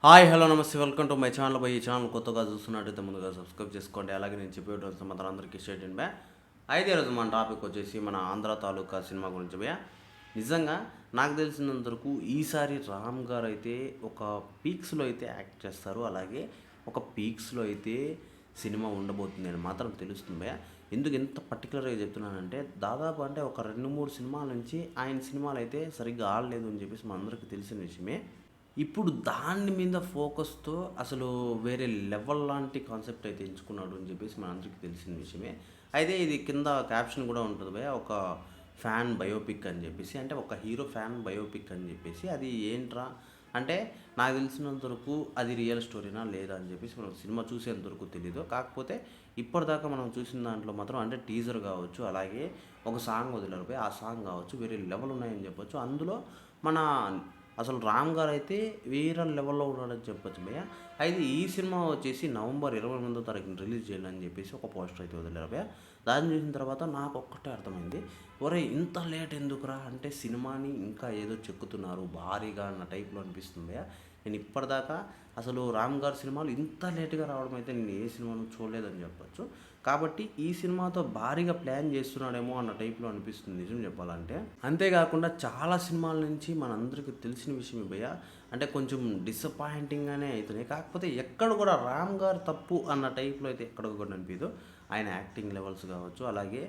Hi hello నమస్తే welcome to my channel. ఈ channel కొత్తగా చూస్తున్నట్టయితే ముందుగా సబ్స్క్రైబ్ చేసుకోండి. అలాగే నేను చెప్పే సమాధానం అందరికీ స్టేట్ ఇన్ బ్యా అయితే ఈరోజు మన టాపిక్ వచ్చేసి మన ఆంధ్ర తాలూకా సినిమా గురించి భయ్యా. నిజంగా నాకు తెలిసినంతవరకు ఈసారి రామ్ గారు అయితే ఒక పీక్స్లో అయితే యాక్ట్ చేస్తారు. అలాగే ఒక పీక్స్లో అయితే సినిమా ఉండబోతుంది అని మాత్రం తెలుస్తుంది భయ్యా. ఎందుకు ఎంత పర్టికులర్గా చెప్తున్నానంటే దాదాపు అంటే ఒక 2-3 సినిమాల నుంచి ఆయన సినిమాలు అయితే సరిగ్గా ఆడలేదు అని చెప్పేసి మన అందరికీ తెలిసిన విషయమే. ఇప్పుడు దాని మీద ఫోకస్‌తో అసలు వేరే లెవెల్ లాంటి కాన్సెప్ట్ అయితే ఎంచుకున్నాడు అని చెప్పేసి మనందరికీ తెలిసిన విషయమే. అయితే ఇది కింద క్యాప్షన్ కూడా ఉంటది భయ్యా. ఒక ఫ్యాన్ బయోపిక్ అని చెప్పేసి. అంటే ఒక హీరో ఫ్యాన్ బయోపిక్ అని చెప్పేసి. అది ఏంట్రా అంటే నాకు తెలిసినంత వరకు అది రియల్ స్టోరీనా లేదా అని చెప్పేసి మనం సినిమా చూసేంత వరకు తెలీదు. కాకపోతే ఇప్పటిదాకా మనం చూసిన దాంట్లో మాత్రం అంటే టీజర్ కావచ్చు, అలాగే ఒక సాంగ్ వదిలారు భయ్యా. ఆ సాంగ్ కావచ్చు వేరే లెవెల్ ఉన్నాయని చెప్పొచ్చు. అందులో మన అసలు రామ్ గారు అయితే వేరే లెవెల్‌లో ఉన్నాడని చెప్పొచ్చు భయ్యా. అయితే ఈ సినిమా వచ్చేసి నవంబర్ 28వ తారీఖున రిలీజ్ చేయాలని చెప్పేసి ఒక పోస్టర్ అయితే వదిలారు భయ్యా. దాన్ని చూసిన తర్వాత నాకు ఒక్కటే అర్థమైంది. ఒరేయ్! ఇంత లేట్ ఎందుకురా అంటే సినిమాని ఇంకా ఏదో చెక్కుతున్నారు భారీగా అన్న టైప్‌లో అనిపిస్తుంది భయ్యా. నేను ఇప్పటిదాకా అసలు రామ్ గారి సినిమాలు ఇంత లేట్‌గా రావడం అయితే నేను ఏ సినిమాను చూడలేదని చెప్పొచ్చు. కాబట్టి ఈ సినిమాతో భారీగా ప్లాన్ చేస్తున్నాడేమో అన్న టైప్‌లో అనిపిస్తుంది నిజం చెప్పాలంటే. అంతేకాకుండా చాలా సినిమాల నుంచి మనందరికీ తెలిసిన విషయమే భయ్యా. అంటే కొంచెం డిసప్పాయింటింగ్‌గానే అయితున్నాయి. కాకపోతే ఎక్కడ కూడా రామ్ గారు తప్పు అన్న టైప్‌లో అయితే ఎక్కడ కూడా అనిపియదు. ఆయన యాక్టింగ్ లెవెల్స్ కావచ్చు, అలాగే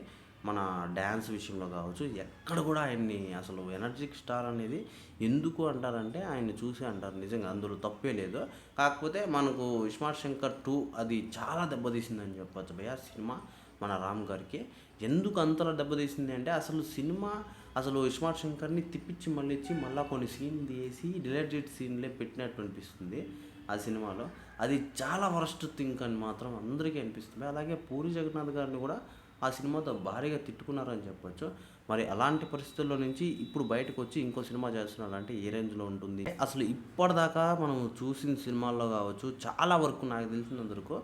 మన డాన్స్ విషయంలో కావచ్చు, ఎక్కడ కూడా ఆయన్ని అసలు ఎనర్జిక్ స్టార్ అనేది ఎందుకు అంటారంటే ఆయన్ని చూసే అంటారు. నిజంగా అందులో తప్పే లేదు. కాకపోతే మనకు 'ఇస్మార్ట్ శంకర్ 2' అది చాలా దెబ్బతీసిందని చెప్పొచ్చు భయ్యా సినిమా మన రామ్ గారికి. ఎందుకు అంతలా దెబ్బతీసింది అంటే అసలు సినిమా అసలు 'ఇస్మార్ట్ శంకర్‌ని' తిప్పించి మళ్ళిచ్చి మళ్ళా కొన్ని సీన్‌లు తీసి డిలీటెడ్ సీన్‌లే పెట్టినట్టు అనిపిస్తుంది ఆ సినిమాలో. అది చాలా వరస్ట్ థింక్ అని మాత్రం అందరికీ అనిపిస్తుంది. అలాగే 'పూరి జగన్నాథ్' గారిని కూడా ఆ సినిమాతో భారీగా తిట్టుకున్నారని చెప్పొచ్చు. మరి అలాంటి పరిస్థితుల్లో నుంచి ఇప్పుడు బయటకొచ్చి ఇంకో సినిమా చేస్తున్నాడంటే ఏ రేంజ్‌లో ఉంటుంది? అసలు ఇప్పటిదాకా మనం చూసిన సినిమాల్లో కావచ్చు, చాలా వరకు నాకు తెలిసినంత వరకు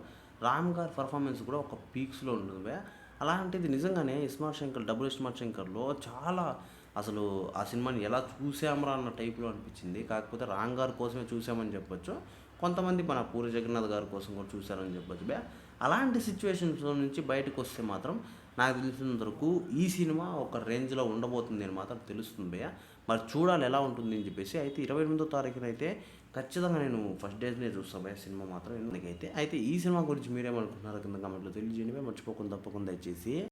రామ్ గారి పెర్ఫార్మెన్స్ కూడా ఒక పీక్స్‌లో ఉంటుంది. అలాంటిది నిజంగానే 'ఇస్మార్ట్ శంకర్' 'డబుల్ ఇస్మార్ట్ శంకర్‌లో' చాలా అసలు ఆ సినిమాని ఎలా చూసాంరా అన్న టైప్‌లో అనిపించింది. కాకపోతే రామ్ గారి కోసమే చూసామని చెప్పొచ్చు. కొంతమంది మన 'పూరి జగన్నాథ్' గారి కోసం కూడా చూసారని చెప్పొచ్చు. అలాంటి సిట్యుయేషన్స్‌లో నుంచి బయటకొస్తే మాత్రం నాకు తెలిసినంత వరకు ఈ సినిమా ఒక రేంజ్‌లో ఉండబోతుంది అని మాత్రం తెలుస్తుంది భయ్యా. మరి చూడాలి ఎలా ఉంటుంది అని చెప్పేసి. అయితే 28వ తారీఖునైతే ఖచ్చితంగా నేను ఫస్ట్ డేనే చూస్తాను భయ్యా సినిమా మాత్రం ఎందుకైతే. అయితే ఈ సినిమా గురించి మీరేమనుకుంటున్నారో కింద కామెంట్‌లో తెలియజేయండి. మర్చిపోకుండా తప్పకుండా దయచేసి